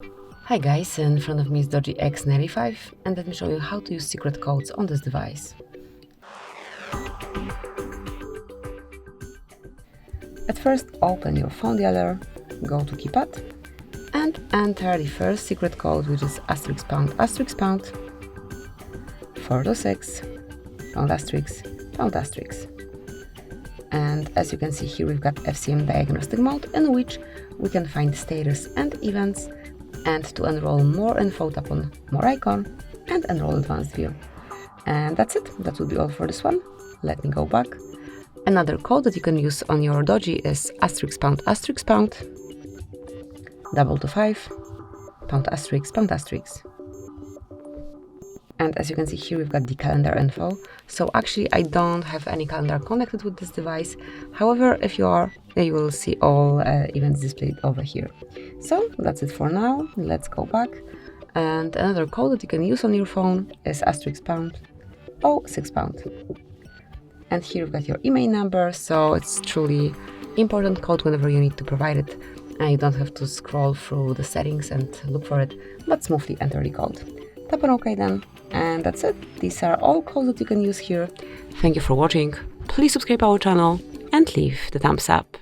Hi guys, in front of me is DOOGEE X95 and let me show you how to use secret codes on this device. At first, open your phone dialer, go to keypad and enter the first secret code, which is *##, 426, ###. And as you can see here, we've got FCM diagnostic mode, in which we can find status and events. And to enroll more info, tap on more icon and enroll advanced view. And that's it. That will be all for this one. Let me go back. Another code that you can use on your DOOGEE is *##, 225, #**. And as you can see here, we've got the calendar info. So actually, I don't have any calendar connected with this device. However, if you are, you will see all events displayed over here. So that's it for now. Let's go back. And another code that you can use on your phone is *##06#. And here you've got your email number. So it's truly important code whenever you need to provide it. And you don't have to scroll through the settings and look for it, but smoothly enter the code. Tap on OK then, and that's it. These are all codes that you can use here. Thank you for watching. Please subscribe our channel and leave the thumbs up.